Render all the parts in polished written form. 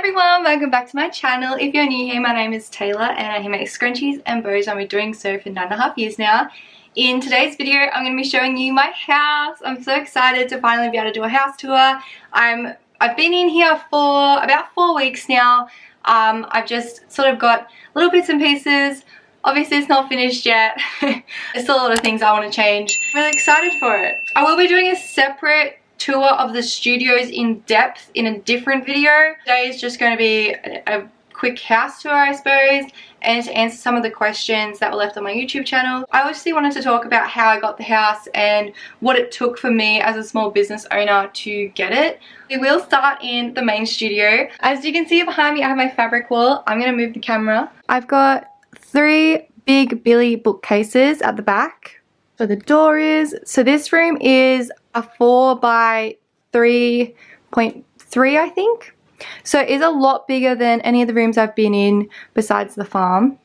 everyone, welcome back to my channel. If you're new here, my name is Taylor and I make scrunchies and bows. I've been doing so for 9.5 years now. In today's video, I'm going to be showing you my house. I'm so excited to finally be able to do a house tour. I've been in here for about 4 weeks now. I've just sort of got little bits and pieces. Obviously it's not finished yet. There's still a lot of things I want to change. I'm really excited for it. I will be doing a separate tour of the studios in depth in a different video. Today is just going to be a quick house tour, I suppose, and to answer some of the questions that were left on my YouTube channel. I obviously wanted to talk about how I got the house and what it took for me as a small business owner to get it. We will start in the main studio. As you can see behind me, I have my fabric wall. I'm going to move the camera. I've got 3 big Billy bookcases at the back. So the door is, so this room is a 4 by 3.3, I think. So it is a lot bigger than any of the rooms I've been in besides the farm.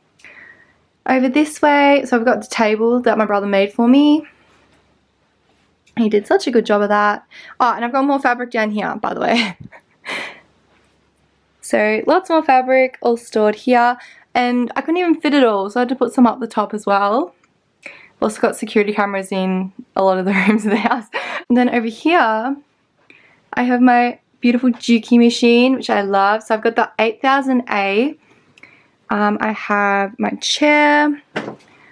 Over this way, so I've got the table that my brother made for me. He did such a good job of that. Oh, and I've got more fabric down here, by the way. So lots more fabric all stored here. And I couldn't even fit it all, so I had to put some up the top as well. Also got security cameras in a lot of the rooms of the house. And then over here, I have my beautiful Juki machine, which I love. So I've got the 8000A. I have my chair.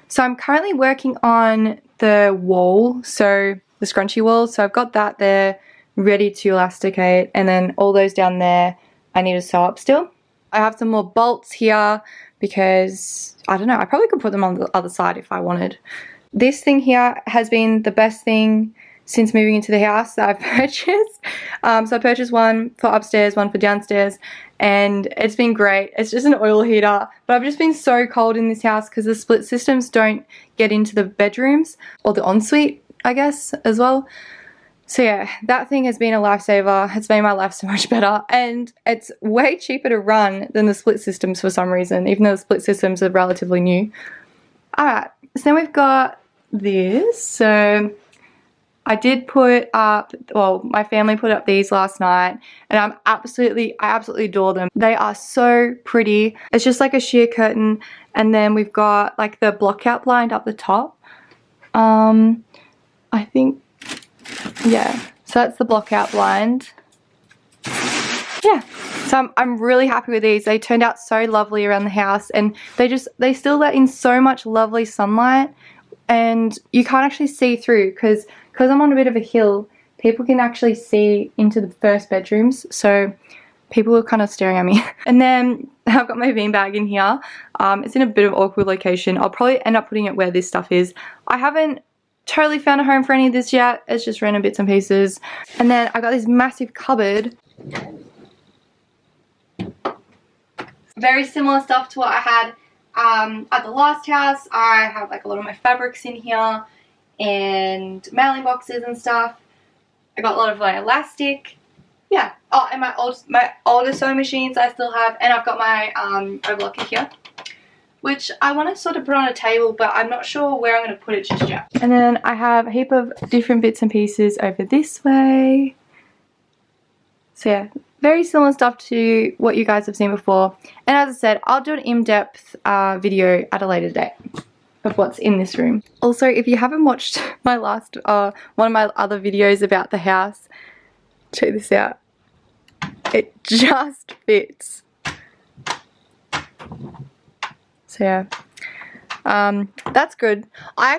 So I'm currently working on the wall, so the scrunchy wall. So I've got that there ready to elasticate. And then all those down there, I need to sew up still. I have some more bolts here because, I don't know, I probably could put them on the other side if I wanted. This thing here has been the best thing since moving into the house that I've purchased. So I purchased one for upstairs, one for downstairs, and it's been great. It's just an oil heater, but I've just been so cold in this house because the split systems don't get into the bedrooms or the ensuite, I guess, as well. So yeah, that thing has been a lifesaver. It's made my life so much better, and it's way cheaper to run than the split systems for some reason, even though the split systems are relatively new. Alright, so then we've got this. So I did put up, well, my family put up these last night, and I absolutely adore them. They are so pretty. It's just like a sheer curtain, and then we've got like the block-out blind up the top. I think, yeah, so that's the block-out blind. Yeah, so I'm really happy with these. They turned out so lovely around the house, and they still let in so much lovely sunlight, and you can't actually see through because I'm on a bit of a hill. People can actually see into the first bedrooms, so people were kind of staring at me. And then I've got my beanbag in here. It's in a bit of an awkward location. I'll probably end up putting it where this stuff is. I haven't totally found a home for any of this yet. It's just random bits and pieces. And then I got this massive cupboard. Very similar stuff to what I had at the last house. I have like a lot of my fabrics in here and mailing boxes and stuff. I got a lot of my elastic. Yeah. Oh, and my older sewing machines I still have, and I've got my overlocker here, which I want to sort of put on a table, but I'm not sure where I'm going to put it just yet. And then I have a heap of different bits and pieces over this way. So yeah, very similar stuff to what you guys have seen before. And as I said, I'll do an in-depth video at a later date of what's in this room. Also, if you haven't watched my last, one of my other videos about the house, check this out. It just fits. So yeah, that's good. I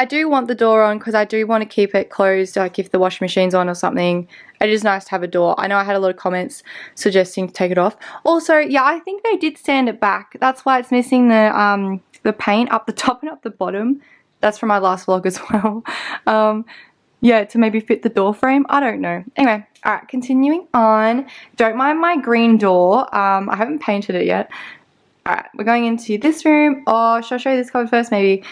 do want the door on because I do want to keep it closed, like if the washing machine's on or something. It is nice to have a door. I know I had a lot of comments suggesting to take it off. Also, yeah, I think they did sand it back. That's why it's missing the paint up the top and up the bottom. That's from my last vlog as well. Yeah, to maybe fit the door frame. I don't know. Anyway, alright, continuing on. Don't mind my green door. I haven't painted it yet. Alright, we're going into this room. Oh, should I show you this cupboard first maybe?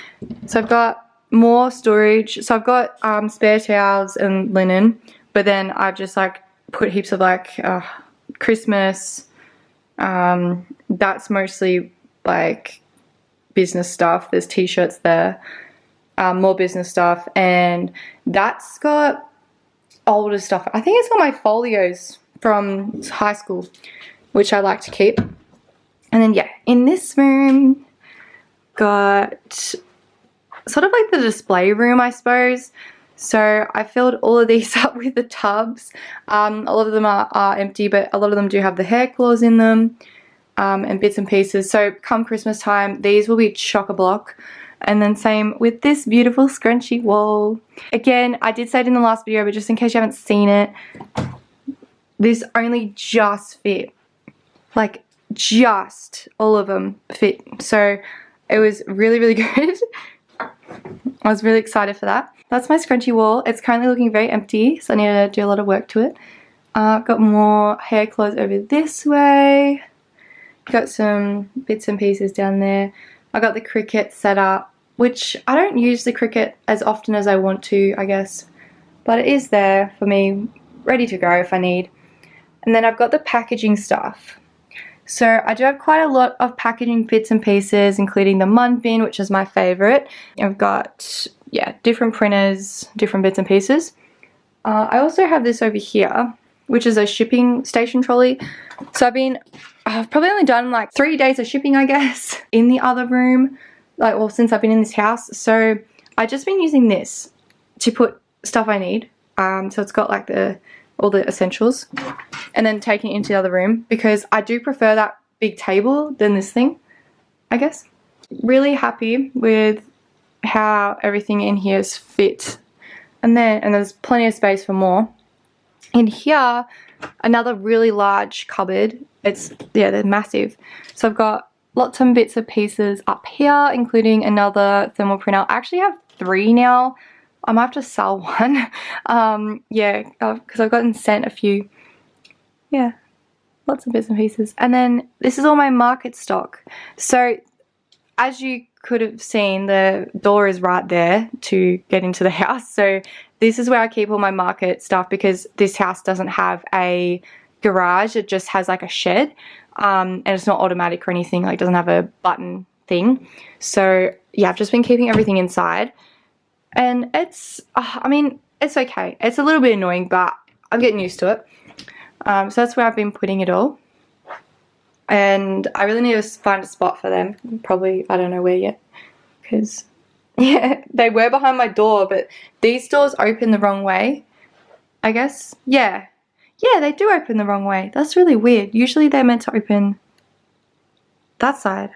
So I've got more storage. So I've got spare towels and linen, but then I've just like put heaps of like Christmas. That's mostly like business stuff. There's t-shirts there. More business stuff, and that's got older stuff. I think it's got my folios from high school, which I like to keep. And then yeah, in this room, got sort of like the display room, I suppose. So I filled all of these up with the tubs. A lot of them are empty, but a lot of them do have the hair claws in them, and bits and pieces. So come Christmas time, these will be chock-a-block. And then same with this beautiful scrunchie wall. Again, I did say it in the last video, but just in case you haven't seen it, this only just fit. Like, just all of them fit. So it was really, really good. I was really excited for that. That's my scrunchie wall. It's currently looking very empty, so I need to do a lot of work to it. Got more hair claws over this way. Got some bits and pieces down there. I got the Cricut set up, which I don't use the Cricut as often as I want to, I guess. But it is there for me, ready to go if I need. And then I've got the packaging stuff. So I do have quite a lot of packaging bits and pieces, including the mud bin, which is my favorite. I've got, yeah, different printers, different bits and pieces. I also have this over here, which is a shipping station trolley. So I've probably only done like 3 days of shipping, I guess, in the other room. Like, well, since I've been in this house. So I've just been using this to put stuff I need. So it's got like all the essentials, and then taking it into the other room because I do prefer that big table than this thing, I guess. Really happy with how everything in here is fit. And there's plenty of space for more. In here, another really large cupboard. They're massive. So I've got lots of bits and pieces up here, including another thermal printer. I actually have 3 now. I might have to sell one. Yeah, because I've gotten sent a few. Yeah, lots of bits and pieces. And then this is all my market stock. So as you could have seen, the door is right there to get into the house. So this is where I keep all my market stuff because this house doesn't have a garage. It just has like a shed. And it's not automatic or anything, like it doesn't have a button thing. So yeah, I've just been keeping everything inside, and it's I mean, it's okay. It's a little bit annoying, but I'm getting used to it. So that's where I've been putting it all, and I really need to find a spot for them. Probably, I don't know where yet, because yeah, they were behind my door, but these doors open the wrong way, I guess. Yeah, they do open the wrong way. That's really weird. Usually they're meant to open that side,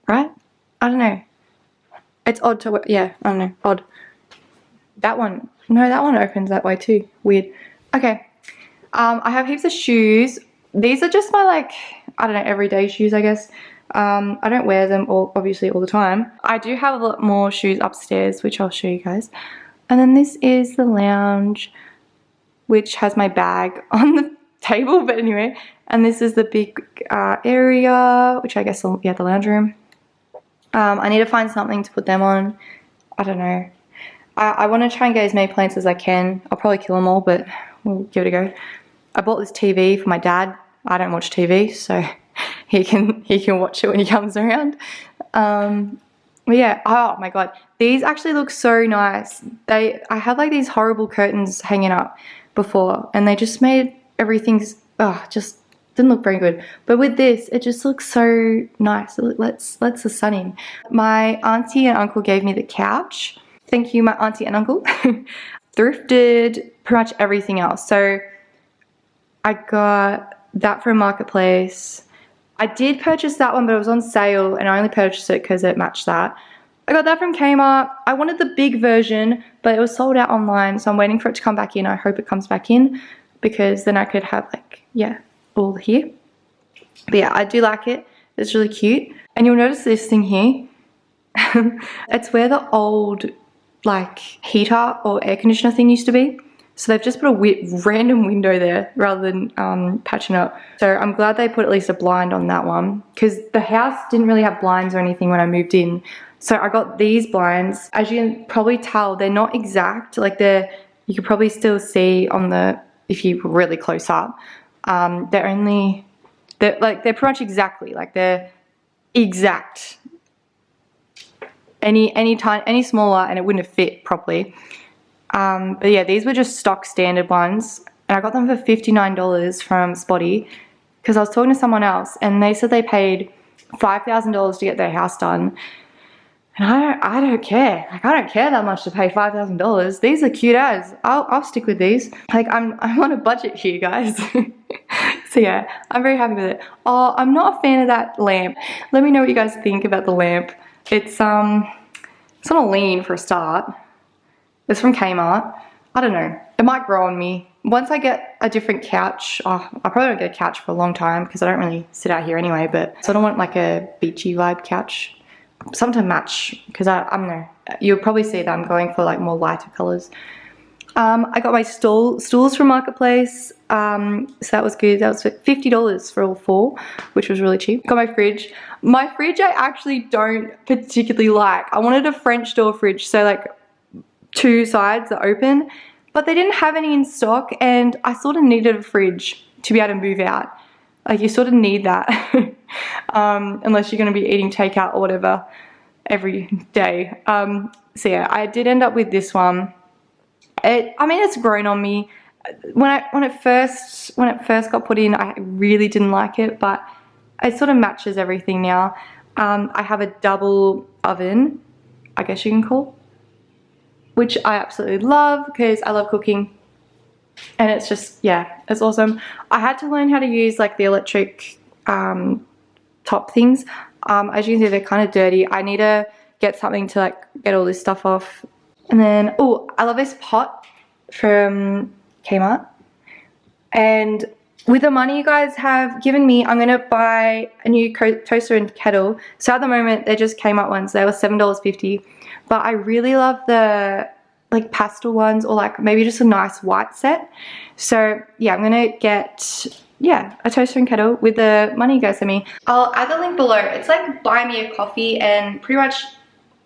right? I don't know. It's odd to, yeah, I don't know, odd. That one, no, that one opens that way too. Weird. Okay. I have heaps of shoes. These are just my, like, I don't know, everyday shoes, I guess. I don't wear them obviously all the time. I do have a lot more shoes upstairs, which I'll show you guys. And then this is the lounge, which has my bag on the table, but anyway. And this is the big area, which I guess, yeah, the lounge room. I need to find something to put them on. I don't know. I want to try and get as many plants as I can. I'll probably kill them all, but we'll give it a go. I bought this TV for my dad. I don't watch TV, so he can watch it when he comes around. But yeah, oh my god, these actually look so nice. I had like these horrible curtains hanging up before, and they just made everything just didn't look very good. But with this, it just looks so nice. It lets the sun in. My auntie and uncle gave me the couch. Thank you, my auntie and uncle. Thrifted pretty much everything else. So I got that from Marketplace. I did purchase that one, but it was on sale, and I only purchased it because it matched that. I got that from Kmart. I wanted the big version, but it was sold out online, so I'm waiting for it to come back in. I hope it comes back in, because then I could have, like, yeah, all here. But yeah, I do like it. It's really cute. And you'll notice this thing here. It's where the old, like, heater or air conditioner thing used to be. So they've just put a random window there rather than patching up. So I'm glad they put at least a blind on that one, because the house didn't really have blinds or anything when I moved in. So I got these blinds. As you can probably tell, they're not exact. Like, you could probably still see on if you were really close up. They're pretty much exactly, like, they're exact. Any smaller and it wouldn't have fit properly. But yeah, these were just stock standard ones. and I got them for $59 from Spotty because I was talking to someone else and they said they paid $5,000 to get their house done. And I don't care. Like, I don't care that much to pay $5,000. These are cute as. I'll stick with these. Like, I'm on a budget here, guys. So yeah, I'm very happy with it. Oh, I'm not a fan of that lamp. Let me know what you guys think about the lamp. It's on a lean for a start. It's from Kmart. I don't know. It might grow on me. Once I get a different couch, I probably won't get a couch for a long time because I don't really sit out here anyway, but so I don't want like a beachy vibe couch. Something to match, because I don't know, you'll probably see that I'm going for like more lighter colors. I got my stools from Marketplace, so that was good. That was $50 for all 4, which was really cheap. Got my fridge. My fridge I actually don't particularly like. I wanted a French door fridge, so like 2 sides are open, but they didn't have any in stock, and I sort of needed a fridge to be able to move out. Like, you sort of need that, unless you're going to be eating takeout or whatever every day. So yeah, I did end up with this one. I mean, it's grown on me. When it first got put in, I really didn't like it, but it sort of matches everything now. I have a double oven, I guess you can call, which I absolutely love because I love cooking. And it's just, yeah, it's awesome. I had to learn how to use like the electric top things. As you can see, they're kind of dirty. I need to get something to like get all this stuff off. And then, oh, I love this pot from Kmart. And with the money you guys have given me, I'm going to buy a new toaster and kettle. So at the moment, they just Kmart ones. They were $7.50. But I really love the like pastel ones, or like maybe just a nice white set. So yeah, I'm gonna get, yeah, a toaster and kettle with the money you guys sent me. I'll add the link below. It's like buy me a coffee, and pretty much,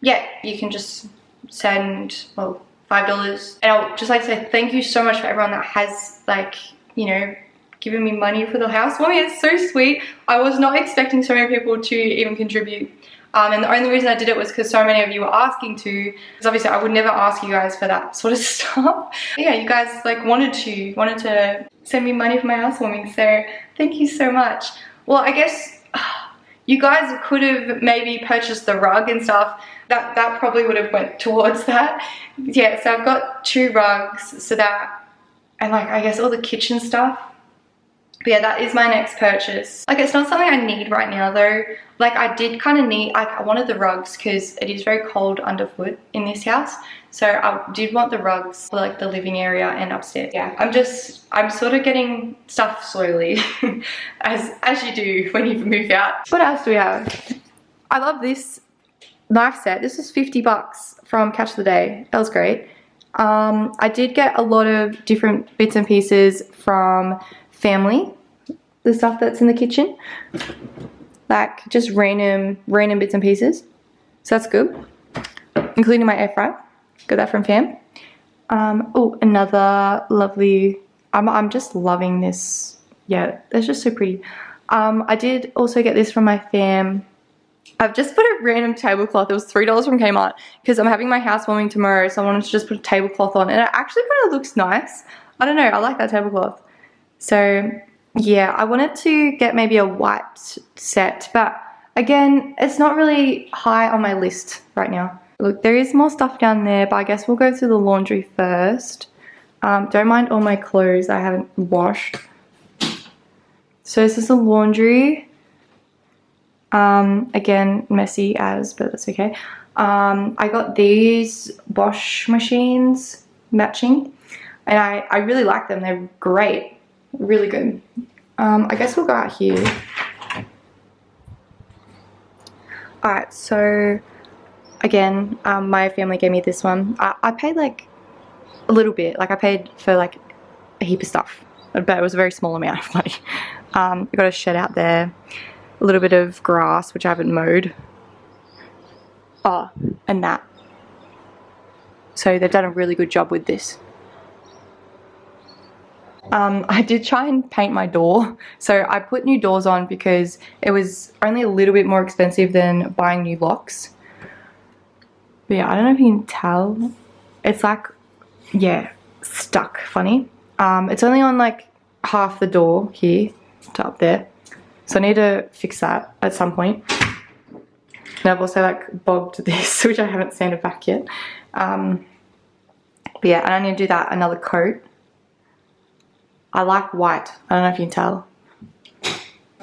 yeah, you can just send, well, $5. And I'll just like to say thank you so much for everyone that has, like, you know, given me money for the housewarming. It's so sweet. I was not expecting so many people to even contribute. And the only reason I did it was because so many of you were asking to, because obviously I would never ask you guys for that sort of stuff. But yeah, you guys like wanted to send me money for my housewarming, so thank you so much. Well, I guess you guys could have maybe purchased the rug and stuff. That probably would have went towards that. Yeah, so I've got 2 rugs, so that, and like I guess all the kitchen stuff. But yeah, that is my next purchase. Like, it's not something I need right now though. Like, I did kind of need, like, I wanted the rugs because it is very cold underfoot in this house. So I did want the rugs for like the living area and upstairs. Yeah, I'm sort of getting stuff slowly as you do when you move out. What else do we have? I love this knife set. This was $50 from Catch of the Day. That was great. I did get a lot of different bits and pieces from Family, the stuff that's in the kitchen, like just random bits and pieces, so that's good, including my air fryer. Got that from Fam. Oh, another lovely, I'm just loving this. Yeah, it's just so pretty. I did also get this from my Fam. I've just put a random tablecloth. It was $3 from Kmart because I'm having my housewarming tomorrow, so I wanted to just put a tablecloth on, and it actually kind of looks nice. I don't know, I like that tablecloth. So yeah, I wanted to get maybe a white set, but again, it's not really high on my list right now. Look, there is more stuff down there, but I guess we'll go through the laundry first. Don't mind all my clothes I haven't washed. So this is the laundry. Again, messy as, but that's okay. I got these Bosch machines matching, and I really like them. They're great. Really good. I guess we'll go out here. Alright, so again, my family gave me this one. I paid like a little bit. Like, I paid for like a heap of stuff, but it was a very small amount of money. I got a shed out there, a little bit of grass which I haven't mowed. Oh, and that. So they've done a really good job with this. I did try and paint my door, so I put new doors on because it was only a little bit more expensive than buying new locks. But yeah, I don't know if you can tell. It's like, yeah, stuck funny. It's only on like half the door here to up there. So I need to fix that at some point. And I've also like bogged this, which I haven't sanded back yet. But yeah, and I need to do that another coat. I like white. I don't know if you can tell.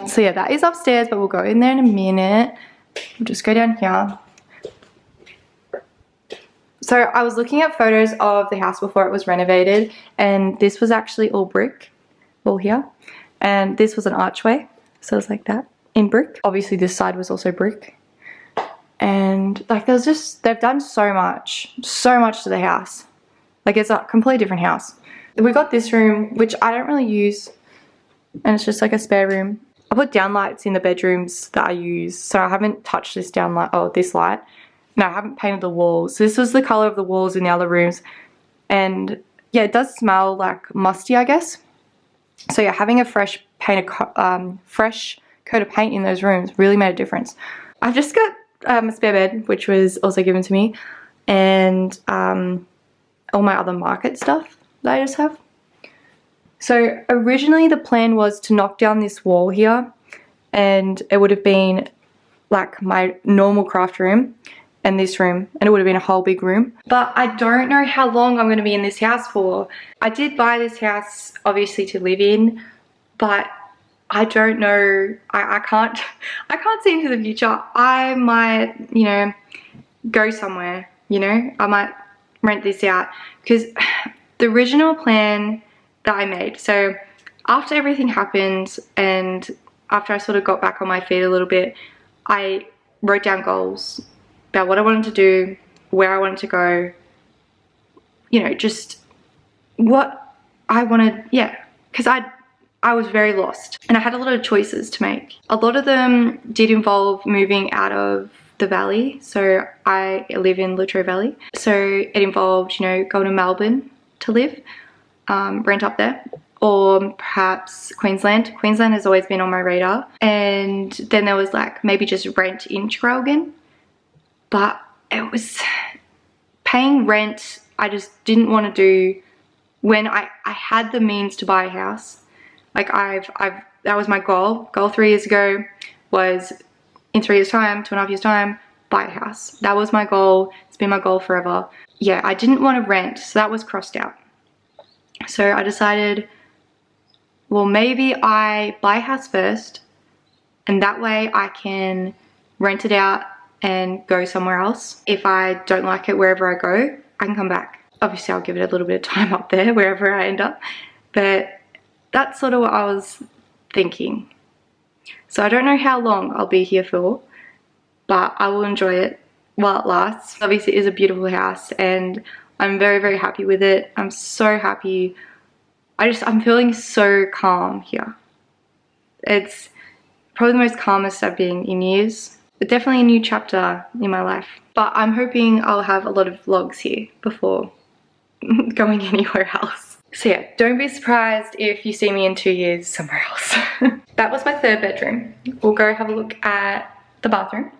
So yeah, that is upstairs, but we'll go in there in a minute. We'll just go down here. So I was looking at photos of the house before it was renovated, and this was actually all brick, all here. And this was an archway, so it was like that, in brick. Obviously this side was also brick. And like there's just, they've done so much to the house. Like it's a completely different house. We got this room, which I don't really use, and it's just like a spare room. I put downlights in the bedrooms that I use, so I haven't touched this downlight, oh, this light. No, I haven't painted the walls. So this was the color of the walls in the other rooms. And yeah, it does smell like musty, I guess. So yeah, having a fresh coat of paint in those rooms really made a difference. I've just got a spare bed, which was also given to me, and all my other market stuff that I just have. So originally the plan was to knock down this wall here, and it would have been like my normal craft room and this room, and it would have been a whole big room. But I don't know how long I'm going to be in this house for. I did buy this house obviously to live in, but I don't know, I can't see into the future. I might, you know, go somewhere, you know, I might rent this out, because the original plan that I made, so after everything happened and after I sort of got back on my feet a little bit, I wrote down goals about what I wanted to do, where I wanted to go, you know, just what I wanted, yeah, because I was very lost and I had a lot of choices to make. A lot of them did involve moving out of the valley, so I live in Latrobe Valley, so it involved, you know, going to Melbourne to live, rent up there, or perhaps Queensland. Queensland has always been on my radar. And then there was like maybe just rent in Traralgon, but it was paying rent. I just didn't want to do when I had the means to buy a house. Like that was my goal 3 years ago, was in 3 years time, 2.5 years time, buy a house. That was my goal. It's been my goal forever. Yeah, I didn't want to rent, so that was crossed out. So I decided, well, maybe I buy a house first, and that way I can rent it out and go somewhere else. If I don't like it wherever I go, I can come back. Obviously I'll give it a little bit of time up there wherever I end up, but that's sort of what I was thinking. So I don't know how long I'll be here for, but I will enjoy it while it lasts. Obviously it is a beautiful house and I'm very, very happy with it. I'm so happy. I'm feeling so calm here. It's probably the most calmest I've been in years, but definitely a new chapter in my life. But I'm hoping I'll have a lot of vlogs here before going anywhere else. So yeah, don't be surprised if you see me in 2 years somewhere else. That was my third bedroom. We'll go have a look at the bathroom.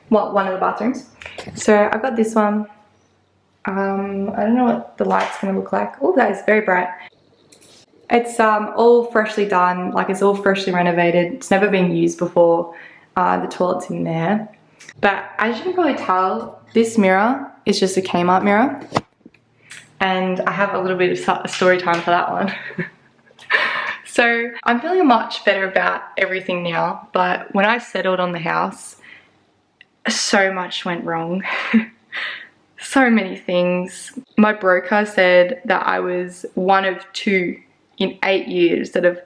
Well, one of the bathrooms. So I've got this one. I don't know what the light's gonna look like. Oh, that is very bright. It's all freshly done, like it's all freshly renovated. It's never been used before. The toilet's in there. But as you can probably tell, this mirror is just a Kmart mirror. And I have a little bit of story time for that one. So I'm feeling much better about everything now, but when I settled on the house, so much went wrong. So many things. My broker said that I was one of 2 in 8 years that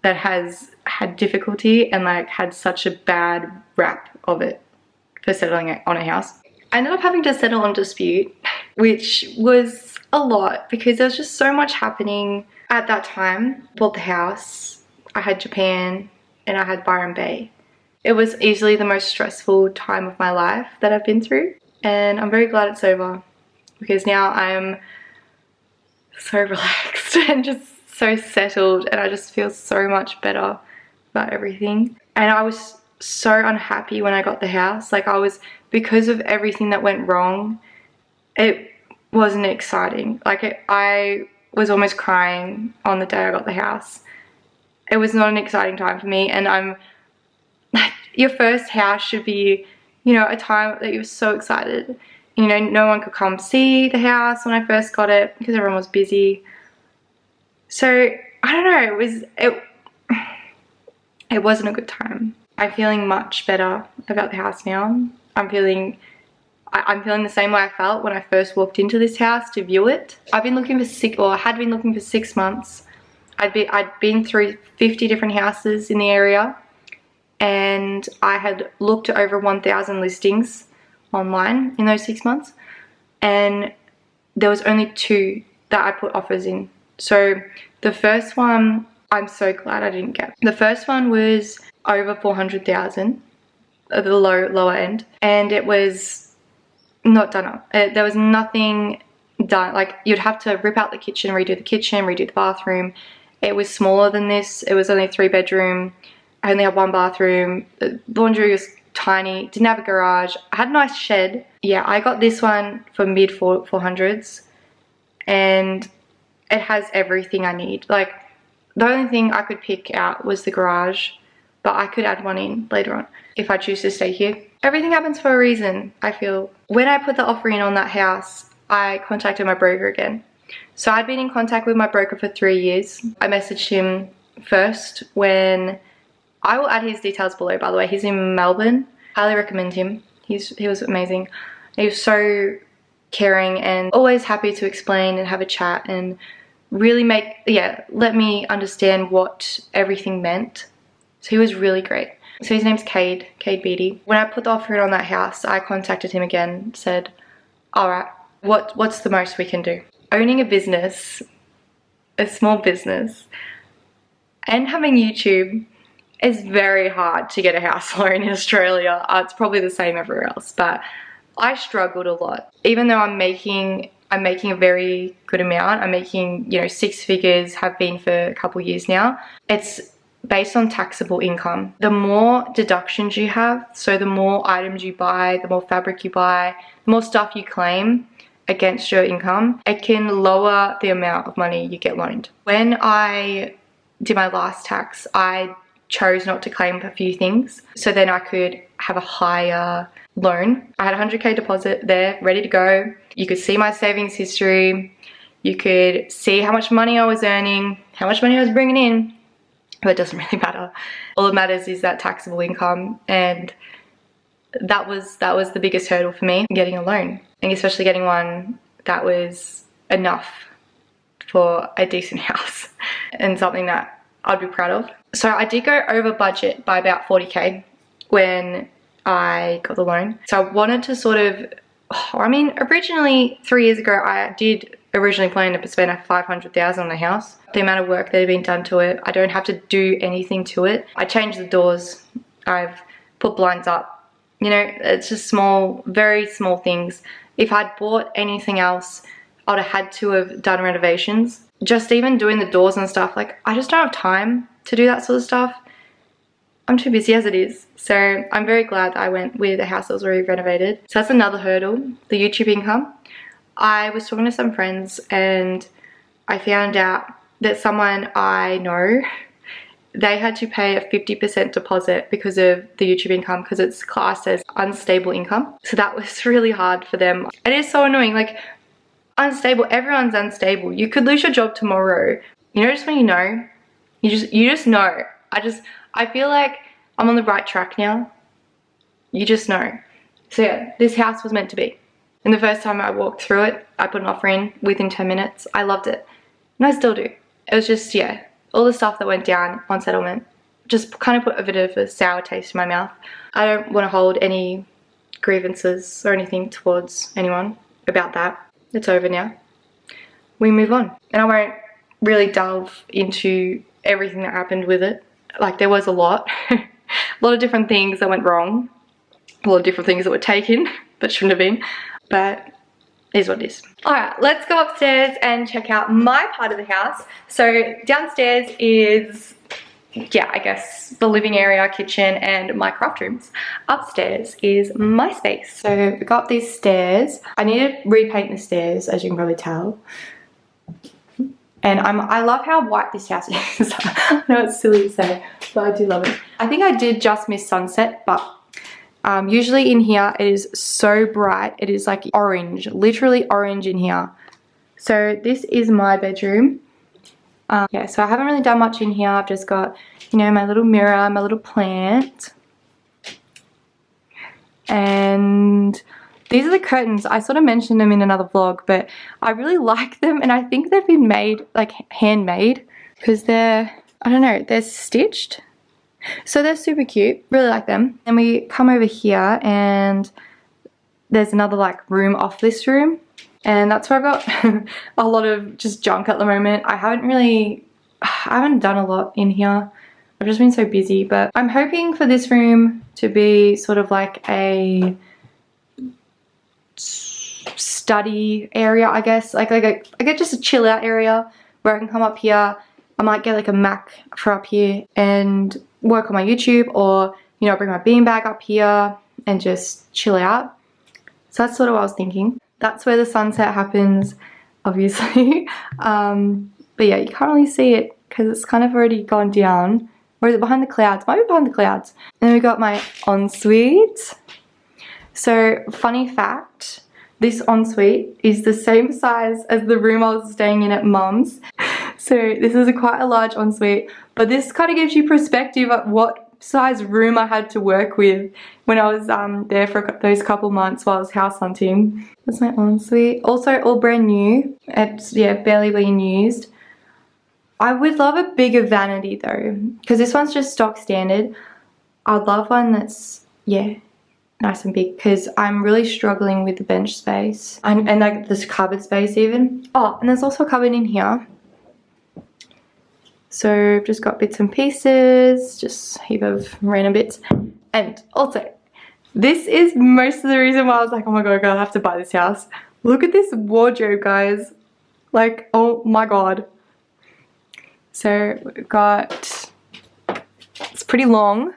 has had difficulty and like had such a bad rap of it for settling on a house. I ended up having to settle on dispute, which was a lot because there was just so much happening at that time. Bought the house, I had Japan, and I had Byron Bay. It was easily the most stressful time of my life that I've been through, and I'm very glad it's over because now I'm so relaxed and just so settled, and I just feel so much better about everything. And I was so unhappy when I got the house. Like because of everything that went wrong, it wasn't exciting. Like I was almost crying on the day I got the house. It was not an exciting time for me, and I'm like, your first house should be, you know, a time that you're so excited. You know, no one could come see the house when I first got it because everyone was busy. So I don't know, it wasn't a good time. I'm feeling much better about the house now. I'm feeling the same way I felt when I first walked into this house to view it. I've been looking for I had been looking for 6 months. I'd been through 50 different houses in the area, and I had looked at over 1,000 listings online in those 6 months, and there was only 2 that I put offers in. So the first one, I'm so glad I didn't get. The first one was over 400,000 at the lower end, and it was not done up. There was nothing done. Like, you'd have to rip out the kitchen, redo the bathroom. It was smaller than this. It was only a 3-bedroom. I only had 1 bathroom. The laundry was tiny, didn't have a garage. I had a nice shed. Yeah, I got this one for mid 400s, and it has everything I need. Like, the only thing I could pick out was the garage, but I could add one in later on if I choose to stay here. Everything happens for a reason, I feel. When I put the offer in on that house, I contacted my broker again. So I'd been in contact with my broker for 3 years. I messaged him first when, I will add his details below, by the way. He's in Melbourne. Highly recommend him. He was amazing. He was so caring and always happy to explain and have a chat and really let me understand what everything meant. So he was really great. So his name's Cade Beatty. When I put the offer in on that house, I contacted him again, said, all right, what's the most we can do? Owning a business, a small business, and having YouTube is very hard to get a house loan in Australia. It's probably the same everywhere else, but I struggled a lot. Even though I'm making a very good amount, I'm making, you know, 6 figures, have been for a couple years now. It's based on taxable income. The more deductions you have, so the more items you buy, the more fabric you buy, the more stuff you claim against your income, it can lower the amount of money you get loaned. When I did my last tax, I chose not to claim a few things, so then I could have a higher loan. I had a 100k deposit there ready to go. You could see my savings history. You could see how much money I was earning, how much money I was bringing in, but it doesn't really matter. All that matters is that taxable income, and that was the biggest hurdle for me, getting a loan, and especially getting one that was enough for a decent house and something that I'd be proud of. So I did go over budget by about 40k when I got the loan. So I wanted to sort of, originally 3 years ago, I did originally plan to spend 500,000 on the house. The amount of work that had been done to it, I don't have to do anything to it. I changed the doors, I've put blinds up, you know, it's just small, very small things. If I'd bought anything else, I'd have had to have done renovations. Just even doing the doors and stuff, like, I just don't have time to do that sort of stuff. I'm too busy as it is. So I'm very glad that I went with a house that was already renovated. So that's another hurdle, the YouTube income. I was talking to some friends and I found out that someone I know, they had to pay a 50% deposit because of the YouTube income, because it's classed as unstable income. So that was really hard for them. It is so annoying, like, unstable, everyone's unstable. You could lose your job tomorrow. You know, just when you know, you just know. I feel like I'm on the right track now. You just know. So yeah, this house was meant to be. And the first time I walked through it, I put an offer in within 10 minutes. I loved it. And I still do. It was just, yeah, all the stuff that went down on settlement just kind of put a bit of a sour taste in my mouth. I don't want to hold any grievances or anything towards anyone about that. It's over now. We move on. And I won't really delve into everything that happened with it. Like, there was a lot. A lot of different things that went wrong. A lot of different things that were taken that shouldn't have been. But it is what it is. Alright, let's go upstairs and check out my part of the house. So downstairs is, yeah, I guess the living area, kitchen, and my craft rooms. Upstairs is my space. So we got up these stairs. I need to repaint the stairs, as you can probably tell. And I love how white this house is. I know it's silly to say, but I do love it. I think I did just miss sunset, but usually in here it is so bright. It is like orange, literally orange in here. So this is my bedroom. Yeah, so I haven't really done much in here. I've just got, you know, my little mirror, my little plant. And these are the curtains. I sort of mentioned them in another vlog, but I really like them, and I think they've been made, like handmade, because they're, I don't know, they're stitched. So they're super cute. Really like them. And we come over here and there's another like room off this room. And that's where I've got a lot of just junk at the moment. I haven't done a lot in here. I've just been so busy, but I'm hoping for this room to be sort of like a study area, I guess. Like I get just a chill out area where I can come up here. I might get like a Mac for up here and work on my YouTube, or, you know, bring my beanbag up here and just chill out. So that's sort of what I was thinking. That's where the sunset happens, obviously. But yeah, you can't really see it because it's kind of already gone down. Or is it behind the clouds? Might be behind the clouds. And then we got my ensuite. So, funny fact, this ensuite is the same size as the room I was staying in at Mum's. So this is quite a large ensuite, but this kind of gives you perspective of what size room I had to work with when I was there for those couple months while I was house hunting. That's my ensuite. Also all brand new. It's, yeah, barely being used. I would love a bigger vanity though, because this one's just stock standard. I'd love one that's, yeah, nice and big, because I'm really struggling with the bench space and like this cupboard space even. Oh, and there's also a cupboard in here. So I've just got bits and pieces, just a heap of random bits. And also, this is most of the reason why I was like, oh my god, I have to buy this house. Look at this wardrobe, guys. Like, oh my god. So we've got, it's pretty long.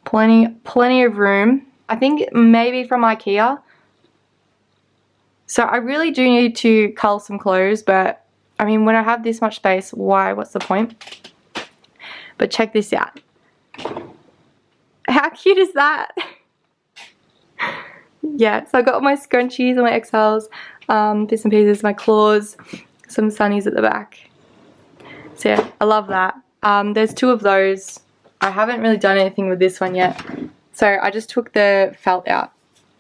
Plenty of room. I think maybe from IKEA. So I really do need to cull some clothes, but I mean, when I have this much space, why? What's the point? But check this out. How cute is that? Yeah, so I got my scrunchies and my XLs, bits and pieces, my claws, some sunnies at the back. So yeah, I love that. There's two of those. I haven't really done anything with this one yet. So I just took the felt out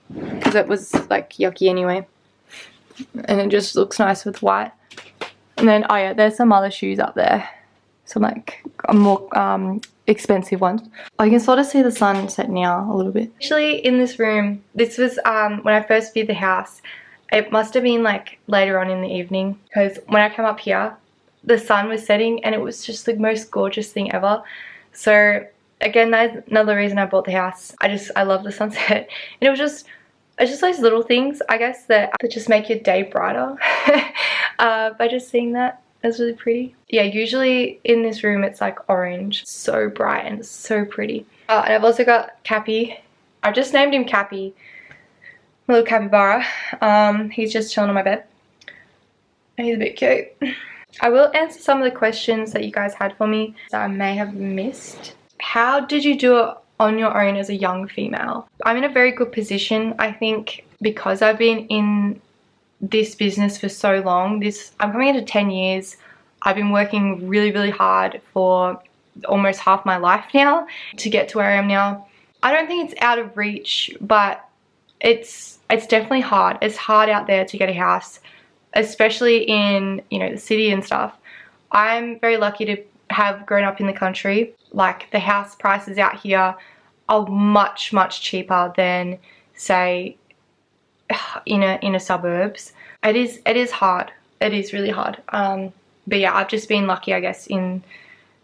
because it was like yucky anyway. And it just looks nice with white. And then, oh yeah, there's some other shoes up there. Some like more expensive ones. Oh, you can sort of see the sunset now a little bit. Actually, in this room, this was when I first viewed the house. It must have been like later on in the evening, because when I came up here, the sun was setting and it was just the most gorgeous thing ever. So again, that's another reason I bought the house. I love the sunset. And it's just those little things, I guess, that just make your day brighter. By just seeing that. That's really pretty. Yeah, usually in this room it's like orange. So bright and so pretty. And I've also got Cappy. I've just named him Cappy. My little capybara. He's just chilling on my bed. And he's a bit cute. I will answer some of the questions that you guys had for me that I may have missed. How did you do it on your own as a young female? I'm in a very good position, I think, because I've been in this business for so long. I'm coming into 10 years. I've been working really, really hard for almost half my life now to get to where I am now. I don't think it's out of reach, but it's definitely hard. It's hard out there to get a house, especially in, you know, the city and stuff. I'm very lucky to have grown up in the country. Like, the house prices out here are much, much cheaper than, say, in a suburbs. It is hard. It is really hard. But yeah, I've just been lucky, I guess, in,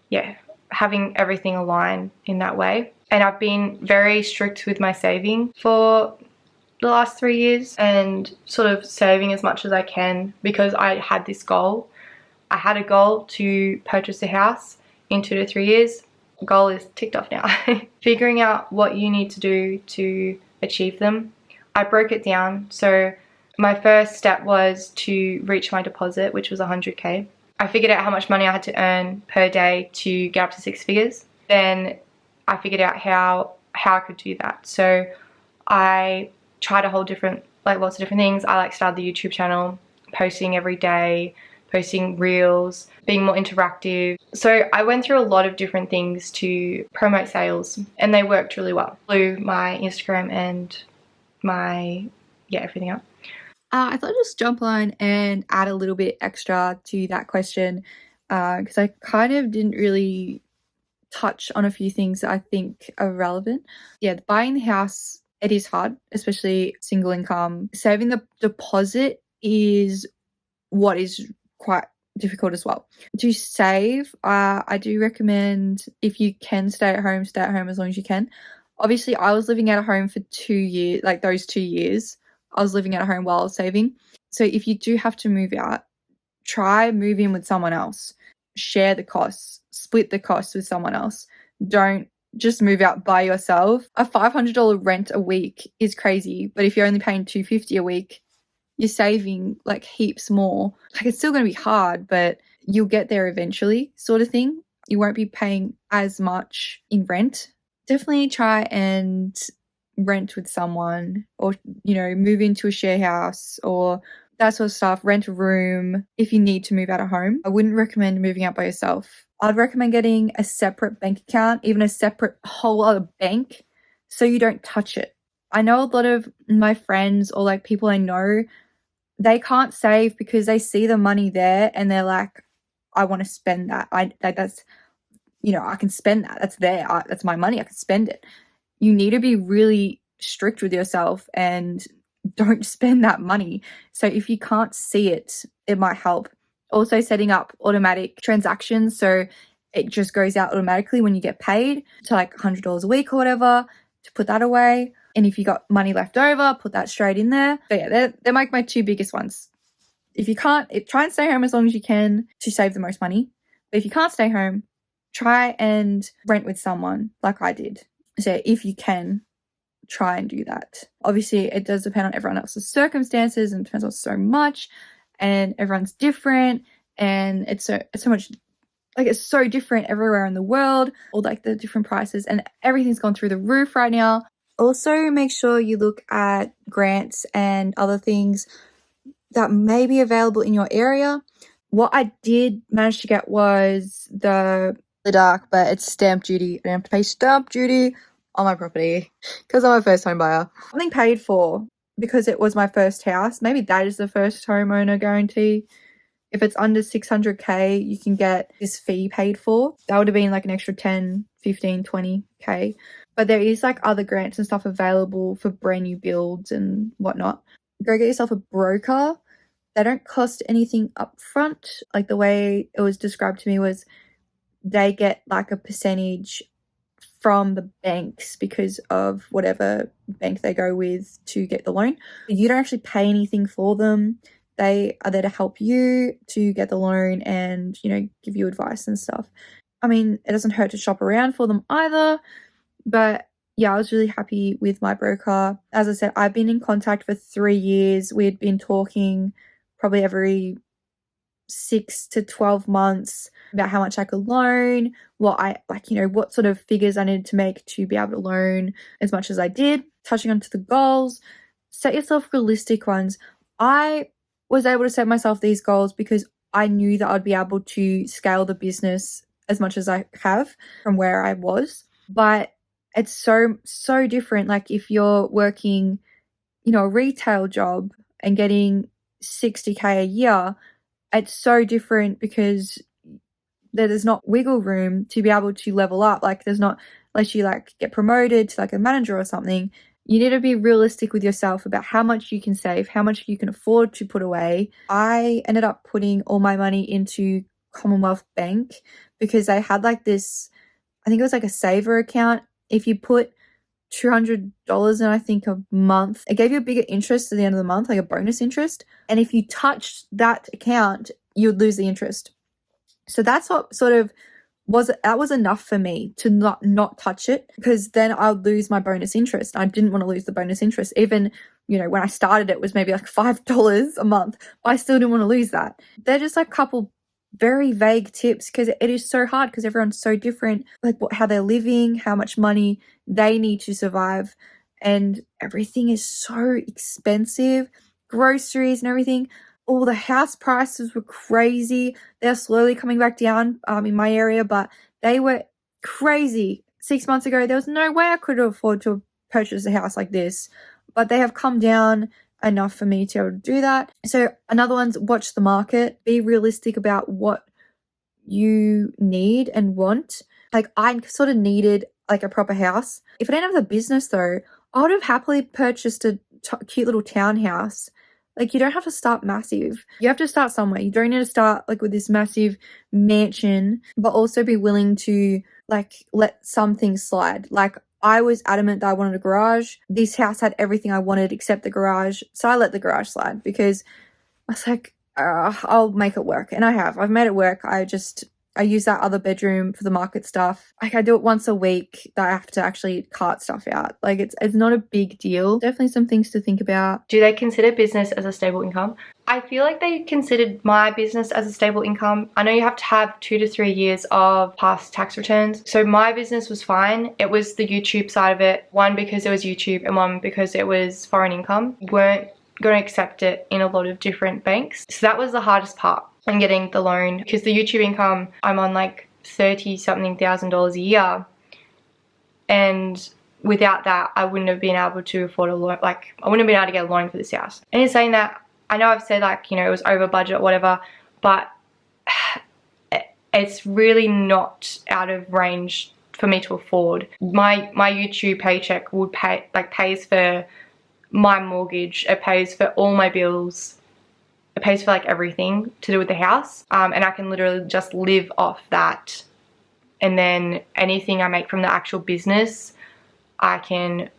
yeah, having everything align in that way. And I've been very strict with my saving for the last 3 years, and sort of saving as much as I can, because I had this goal. I had a goal to purchase a house in 2 to 3 years. The goal is ticked off now. Figuring out what you need to do to achieve them. I broke it down. So My first step was to reach my deposit, which was 100k. I figured out how much money I had to earn per day to get up to 6 figures. Then I figured out how I could do that. So I tried a whole different, like lots of different things. I started the YouTube channel, posting every day, posting reels, being more interactive. So I went through a lot of different things to promote sales, and they worked really well. Blew my Instagram and my, everything up. I thought I'd just jump on and add a little bit extra to that question, because I kind of didn't really touch on a few things that I think are relevant. Yeah, buying the house, it is hard, especially single income. Saving the deposit is what is quite difficult as well. To save, I do recommend, if you can stay at home as long as you can. Obviously, I was living at a home for 2 years, like those 2 years. I was living at home while I was saving. So if you do have to move out, try move in with someone else. Share the costs, split the costs with someone else. Don't just move out by yourself. A $500 rent a week is crazy, but if you're only paying $250 a week, you're saving like heaps more. Like, it's still going to be hard, but you'll get there eventually, sort of thing. You won't be paying as much in rent. Definitely try and rent with someone, or move into a share house or that sort of stuff. Rent a room if you need to move out of home. I wouldn't recommend moving out by yourself. I'd recommend getting a separate bank account, even a separate whole other bank, so you don't touch it. I know a lot of my friends, or like people I know, they can't save because they see the money there and they're like, I want to spend that. I can spend that. That's there. That's my money. I can spend it. You need to be really strict with yourself and don't spend that money. So if you can't see it, it might help. Also, setting up automatic transactions, so it just goes out automatically when you get paid, to like $100 a week or whatever, to put that away. And if you got money left over, put that straight in there. So yeah, they're like my two biggest ones. If you can't, try and stay home as long as you can to save the most money. But if you can't stay home, try and rent with someone like I did. So if you can, try and do that. Obviously, it does depend on everyone else's circumstances and depends on so much, and everyone's different, and it's so much, like, it's so different everywhere in the world, all like the different prices, and everything's gone through the roof right now. Also, make sure you look at grants and other things that may be available in your area. What I did manage to get was the dark, but it's stamp duty. I don't have to pay stamp duty on my property because I'm a first home buyer. Something paid for because it was my first house. Maybe that is the first homeowner guarantee. If it's under 600k, you can get this fee paid for. That would have been like an extra 10, 15, 20k. But there is like other grants and stuff available for brand new builds and whatnot. Go get yourself a broker. They don't cost anything up front. Like, the way it was described to me was they get like a percentage from the banks because of whatever bank they go with to get the loan. You don't actually pay anything for them. They are there to help you to get the loan and, give you advice and stuff. I mean, it doesn't hurt to shop around for them either. But yeah, I was really happy with my broker. As I said, I've been in contact for 3 years. We had been talking probably every 6 to 12 months about how much I could loan, what sort of figures I needed to make to be able to loan as much as I did. Touching onto the goals, set yourself realistic ones. I was able to set myself these goals because I knew that I'd be able to scale the business as much as I have from where I was. But it's so different. Like, if you're working, a retail job and getting 60k a year, it's so different because there's not wiggle room to be able to level up. Like, there's not, unless you like get promoted to like a manager or something. You need to be realistic with yourself about how much you can save, how much you can afford to put away. I ended up putting all my money into Commonwealth Bank because they had like this, I think it was like a saver account. If you put $200 in, I think, a month, it gave you a bigger interest at the end of the month, like a bonus interest. And if you touched that account, you would lose the interest. So that's what sort of that was enough for me to not touch it, because then I'll lose my bonus interest. I didn't want to lose the bonus interest. Even, you know, when I started, it was maybe like $5 a month. I still didn't want to lose that. They're just like a couple very vague tips, because it is so hard because everyone's so different, like how they're living, how much money they need to survive, and everything is so expensive, groceries and everything. All the house prices were crazy. They're slowly coming back down in my area, but they were crazy. 6 months ago, there was no way I could afford to purchase a house like this, but they have come down enough for me to be able to do that. So another one's watch the market. Be realistic about what you need and want. Like, I sort of needed like a proper house. If I didn't have the business though, I would have happily purchased a cute little townhouse. Like, you don't have to start massive. You have to start somewhere. You don't need to start like with this massive mansion, but also be willing to like let some things slide. Like, I was adamant that I wanted a garage. This house had everything I wanted except the garage. So I let the garage slide because I was like, I'll make it work. And I have. I've made it work. I use that other bedroom for the market stuff. Like, I do it once a week that I have to actually cart stuff out. Like, it's not a big deal. Definitely some things to think about. Do they consider business as a stable income? I feel like they considered my business as a stable income. I know you have to have 2 to 3 years of past tax returns. So my business was fine. It was the YouTube side of it. One, because it was YouTube, and one, because it was foreign income. You weren't going to accept it in a lot of different banks. So that was the hardest part. And getting the loan, because the YouTube income, I'm on like $30-something thousand a year, and without that I wouldn't have been able to afford a loan. Like, I wouldn't have been able to get a loan for this house. And in saying that, I know I've said like, you know, it was over budget or whatever, but it's really not out of range for me to afford. My YouTube paycheck would pays for my mortgage, it pays for all my bills, it pays for like everything to do with the house, and I can literally just live off that, and then anything I make from the actual business I can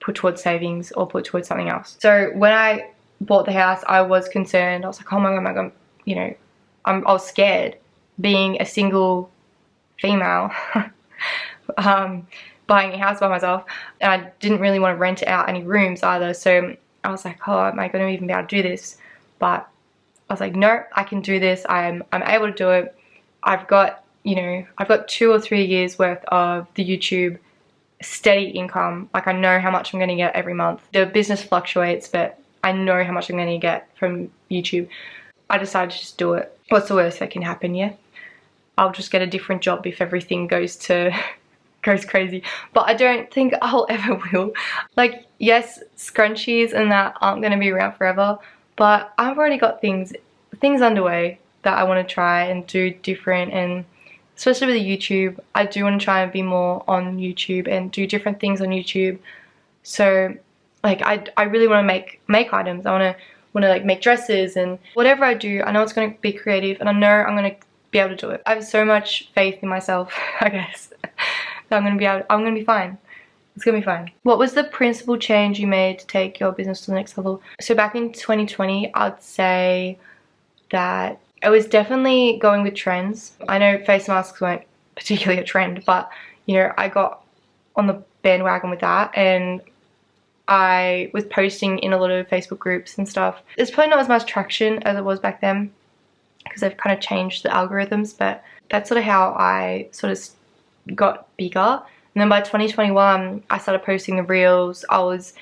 put towards savings or put towards something else. So when I bought the house, I was concerned. I was like, oh my god, you know, I was scared being a single female buying a house by myself, and I didn't really want to rent out any rooms either. So I was like, oh, am I going to even be able to do this? But I was like, no, I can do this. I'm able to do it. I've got, you know, I've got 2 or 3 years worth of the YouTube steady income. Like, I know how much I'm going to get every month. The business fluctuates, but I know how much I'm going to get from YouTube. I decided to just do it. What's the worst that can happen? Yeah, I'll just get a different job if everything goes crazy. But I don't think I'll ever will. Like, yes, scrunchies and that aren't going to be around forever, but I've already got things underway that I want to try and do different. And especially with the YouTube, I do want to try and be more on YouTube and do different things on YouTube. So like, I really want to make items. I want to like make dresses, and whatever I do, I know it's going to be creative, and I know I'm going to be able to do it. I have so much faith in myself, I guess, that I'm going to be fine. It's gonna be fine. What was the principal change you made to take your business to the next level? So back in 2020, I'd say that it was definitely going with trends. I know face masks weren't particularly a trend, but you know, I got on the bandwagon with that, and I was posting in a lot of Facebook groups and stuff. There's probably not as much traction as it was back then, because they've kind of changed the algorithms, but that's sort of how I sort of got bigger. And then by 2021, I started posting the reels. I was,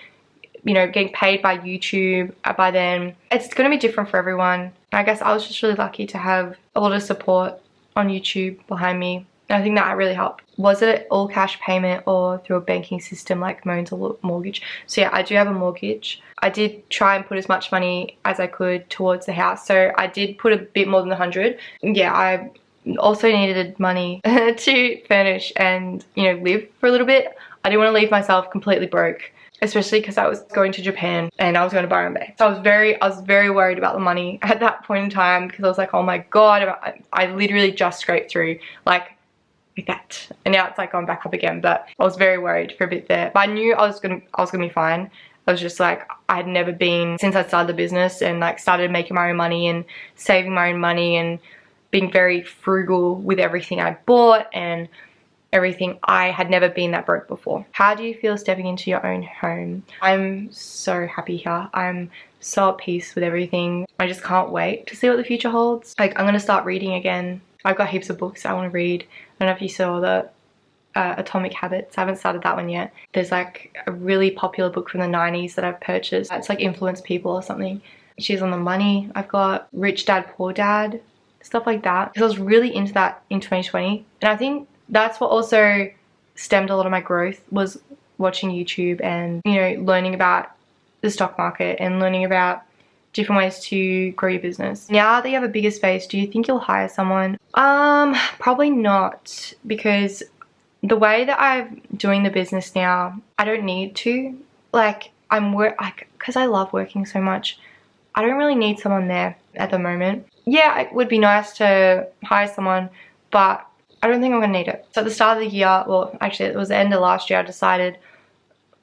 you know, getting paid by YouTube by then. It's going to be different for everyone. I guess I was just really lucky to have a lot of support on YouTube behind me. And I think that really helped. Was it all cash payment or through a banking system like Moans or mortgage? So yeah, I do have a mortgage. I did try and put as much money as I could towards the house. So I did put a bit more than 100. Yeah, I also needed money to furnish and, you know, live for a little bit. I didn't want to leave myself completely broke, especially because I was going to Japan and I was going to Byron Bay. So I was very worried about the money at that point in time, because I was like, oh my god, I literally just scraped through like that, and now it's like going back up again. But I was very worried for a bit there, but I knew I was gonna be fine. I was just like, I had never been, since I started the business and like started making my own money and saving my own money and being very frugal with everything I bought and everything. I had never been that broke before. How do you feel stepping into your own home? I'm so happy here. I'm so at peace with everything. I just can't wait to see what the future holds. Like, I'm gonna start reading again. I've got heaps of books I want to read. I don't know if you saw the Atomic Habits. I haven't started that one yet. There's like a really popular book from the 90s that I've purchased. It's like Influence People or something. She's on the Money. I've got Rich Dad Poor Dad, stuff like that. Because I was really into that in 2020, and I think that's what also stemmed a lot of my growth, was watching YouTube and, you know, learning about the stock market and learning about different ways to grow your business. Now that you have a bigger space, do you think you'll hire someone? Probably not, because the way that I'm doing the business now, I don't need to. Like, because I love working so much, I don't really need someone there at the moment. Yeah, it would be nice to hire someone, but I don't think I'm gonna need it. So at the start of the year, well, actually it was the end of last year, I decided,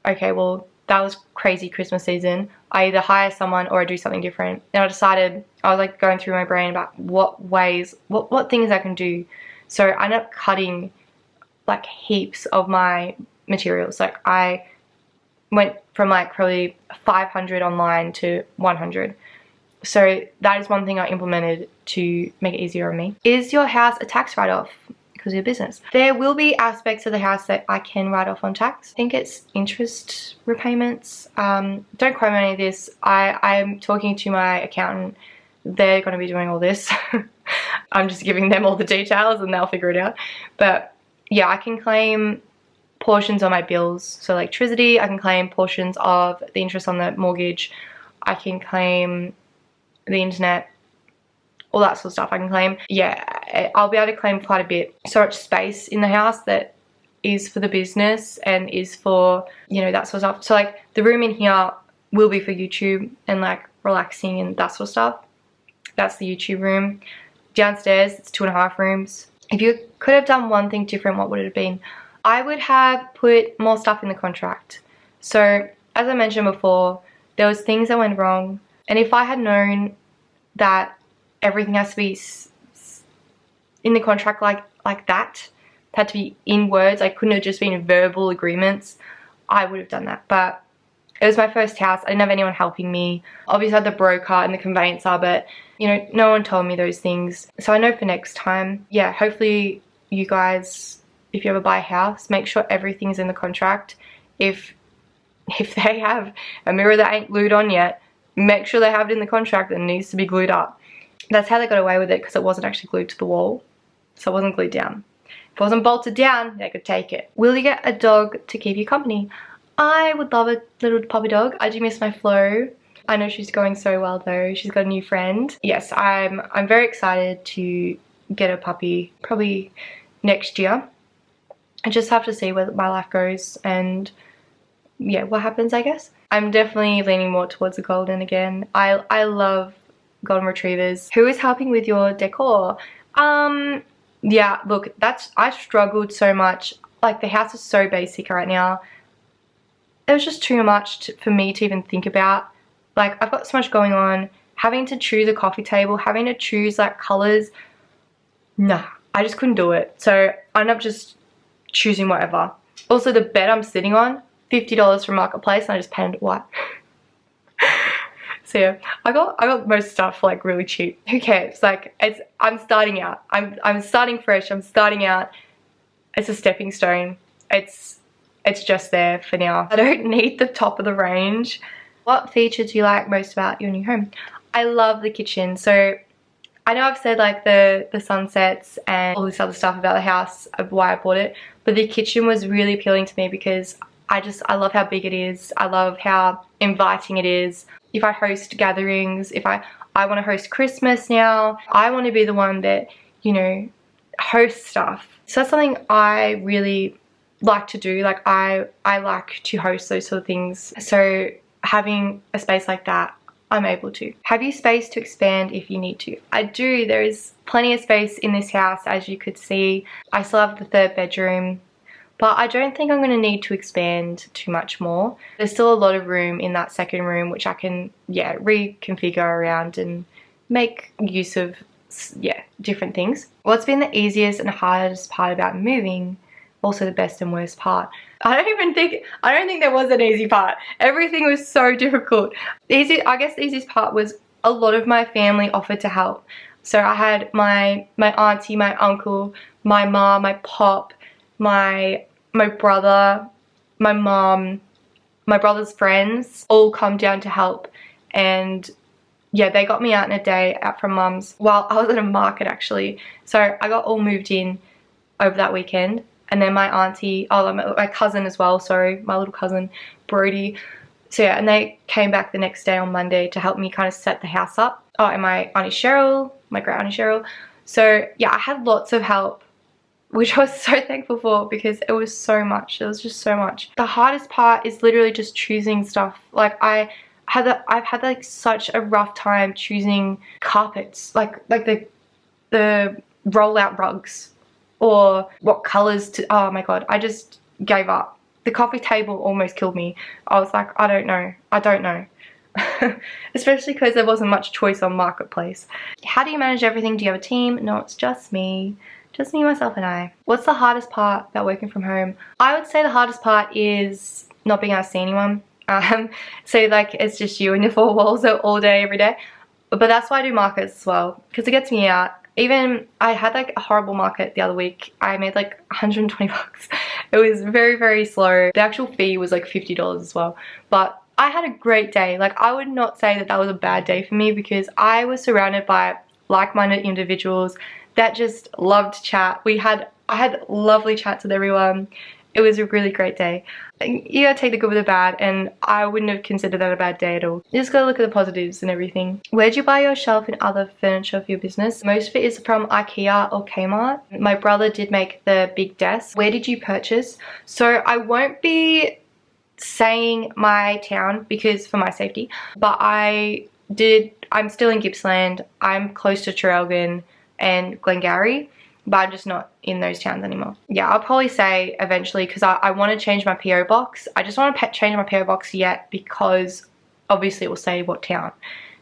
okay, well, that was crazy Christmas season. I either hire someone or I do something different. And I decided, I was like going through my brain about what things I can do. So I ended up cutting like heaps of my materials. Like, I went from like probably 500 online to 100. So that is one thing I implemented to make it easier on me. Is your house a tax write-off because of your business? There will be aspects of the house that I can write off on tax. I think it's interest repayments. Don't quote me on any of this. I'm talking to my accountant. They're going to be doing all this. I'm just giving them all the details and they'll figure it out. But yeah, I can claim portions of my bills. So electricity, I can claim portions of the interest on the mortgage. I can claim the internet, all that sort of stuff I can claim. Yeah, I'll be able to claim quite a bit. So much space in the house that is for the business and is for, you know, that sort of stuff. So like the room in here will be for YouTube and like relaxing and that sort of stuff. That's the YouTube room. Downstairs, it's 2.5 rooms. If you could have done one thing different, what would it have been? I would have put more stuff in the contract. So as I mentioned before, there was things that went wrong. And if I had known that everything has to be in the contract like that, it had to be in words, I couldn't have just been verbal agreements, I would have done that. But it was my first house. I didn't have anyone helping me. Obviously I had the broker and the conveyancer, but you know, no one told me those things. So I know for next time, yeah, hopefully you guys, if you ever buy a house, make sure everything's in the contract. If they have a mirror that ain't glued on yet, make sure they have it in the contract that needs to be glued up. That's how they got away with it, because it wasn't actually glued to the wall. So it wasn't glued down. If it wasn't bolted down, they could take it. Will you get a dog to keep you company? I would love a little puppy dog. I do miss my Flo. I know she's going so well though. She's got a new friend. Yes, I'm very excited to get a puppy probably next year. I just have to see where my life goes and yeah, what happens, I guess. I'm definitely leaning more towards the golden again. I love golden retrievers. Who is helping with your decor? Yeah, look, I struggled so much. Like, the house is so basic right now. It was just too much for me to even think about. Like, I've got so much going on. Having to choose a coffee table, having to choose like colors. Nah, I just couldn't do it. So I ended up just choosing whatever. Also, the bed I'm sitting on, $50 from Marketplace, and I just painted it white. So yeah, I got most stuff like really cheap. Who cares? Like, I'm starting out. I'm starting fresh. I'm starting out. It's a stepping stone. It's just there for now. I don't need the top of the range. What feature do you like most about your new home? I love the kitchen. So I know I've said like the sunsets and all this other stuff about the house of why I bought it, but the kitchen was really appealing to me because I love how big it is. I love how inviting it is. If I host gatherings, if I want to host Christmas now, I want to be the one that, you know, hosts stuff. So that's something I really like to do. Like, I like to host those sort of things. So having a space like that, I'm able to. Have you space to expand if you need to? I do. There is plenty of space in this house, as you could see. I still have the 3rd bedroom, but I don't think I'm going to need to expand too much more. There's still a lot of room in that 2nd room, which I can, yeah, reconfigure around and make use of yeah, different things. What's been the easiest and hardest part about moving? Also the best and worst part. I don't think there was an easy part. Everything was so difficult. I guess the easiest part was a lot of my family offered to help. So I had my auntie, my uncle, my mom, my pop, my brother, my mom, my brother's friends all come down to help. And yeah, they got me out in a day out from mum's while I was at a market actually. So I got all moved in over that weekend. And then my auntie, my cousin as well, sorry, my little cousin, Brody. So yeah, and they came back the next day on Monday to help me kind of set the house up. Oh, and my auntie Cheryl, my great auntie Cheryl. So yeah, I had lots of help, which I was so thankful for because it was so much. It was just so much. The hardest part is literally just choosing stuff. Like I've had like such a rough time choosing carpets, like the rollout rugs. Or what colors to, oh my god, I just gave up. The coffee table almost killed me. I was like, I don't know. Especially because there wasn't much choice on Marketplace. How do you manage everything? Do you have a team? No, it's just me. Just me, myself, and I. What's the hardest part about working from home? I would say the hardest part is not being able to see anyone. So like it's just you and your four walls all day, every day. But that's why I do markets as well, because it gets me out. Even I had like a horrible market the other week. I made like 120 bucks. It was very, very slow. The actual fee was like $50 as well. But I had a great day. Like I would not say that was a bad day for me because I was surrounded by like-minded individuals that just loved to chat. I had lovely chats with everyone. It was a really great day. You gotta take the good with the bad, and I wouldn't have considered that a bad day at all. You just gotta look at the positives and everything. Where'd you buy your shelf and other furniture for your business? Most of it is from IKEA or Kmart. My brother did make the big desk. Where did you purchase? So I won't be saying my town because for my safety, but I'm still in Gippsland. I'm close to Traralgon and Glengarry, but I'm just not in those towns anymore. Yeah, I'll probably say eventually because I want to change my PO box. I just want to change my PO box yet because obviously it will say what town.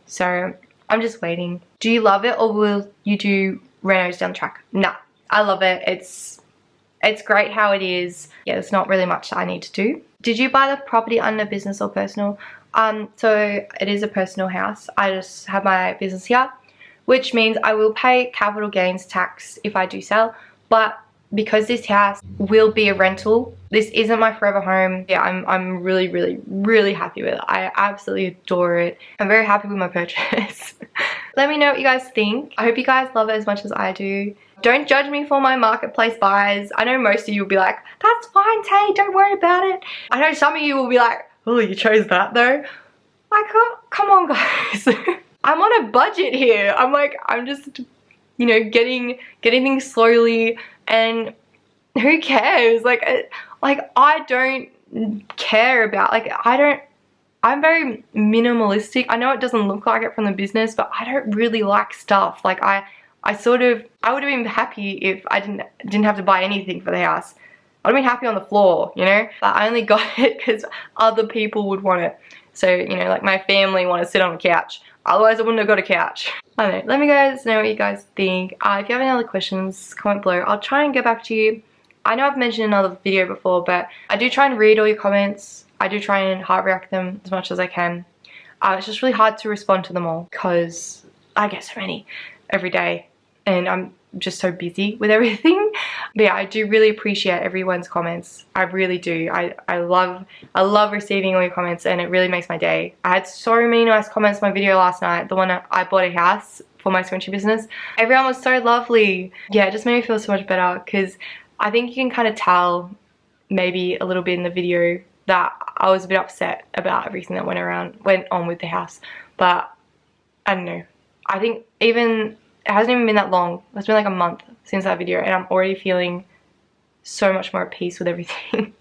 So I'm just waiting. Do you love it or will you do renos down the track? Nah, I love it. It's great how it is. Yeah, there's not really much I need to do. Did you buy the property under business or personal? So it is a personal house. I just have my business here, which means I will pay capital gains tax if I do sell. But because this house will be a rental, this isn't my forever home. Yeah, I'm really, really, really happy with it. I absolutely adore it. I'm very happy with my purchase. Let me know what you guys think. I hope you guys love it as much as I do. Don't judge me for my marketplace buys. I know most of you will be like, that's fine, Tay, don't worry about it. I know some of you will be like, oh, you chose that though. Like, oh, come on guys. I'm on a budget here. I'm just, you know, getting things slowly, and who cares? Like I don't care about, I'm very minimalistic. I know it doesn't look like it from the business, but I don't really like stuff. Like I would have been happy if I didn't have to buy anything for the house. I'd have been happy on the floor, you know? But I only got it because other people would want it. So, you know, like my family want to sit on a couch. Otherwise I wouldn't have got a couch. I don't know. Let me guys know what you guys think. If you have any other questions, comment below. I'll try and get back to you. I know I've mentioned in another video before, but I do try and read all your comments. I do try and heart react them as much as I can. It's just really hard to respond to them all because I get so many every day and I'm just so busy with everything. But yeah, I do really appreciate everyone's comments. I really do. I love receiving all your comments, and it really makes my day. I had so many nice comments on my video last night, the one I bought a house for my scrunchie business. Everyone was so lovely. Yeah, it just made me feel so much better because I think you can kind of tell maybe a little bit in the video that I was a bit upset about everything that went on with the house. But I don't know. I think it hasn't even been that long. It's been like a month since that video, and I'm already feeling so much more at peace with everything.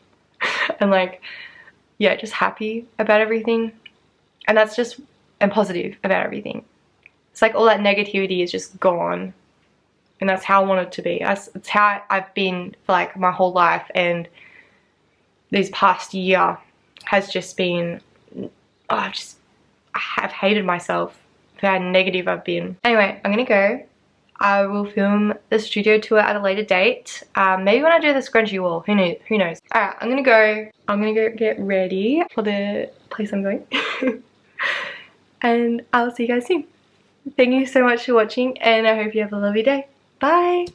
And like, yeah, just happy about everything. And that's just, and positive about everything. It's like all that negativity is just gone. And that's how I want it to be. It's how I've been for like my whole life, and this past year has just been, I have hated myself for how negative I've been. Anyway, I'm gonna go. I will film the studio tour at a later date. Maybe when I do the scrunchie wall, who knows. Alright, I'm gonna go get ready for the place I'm going. And I'll see you guys soon. Thank you so much for watching, and I hope you have a lovely day. Bye!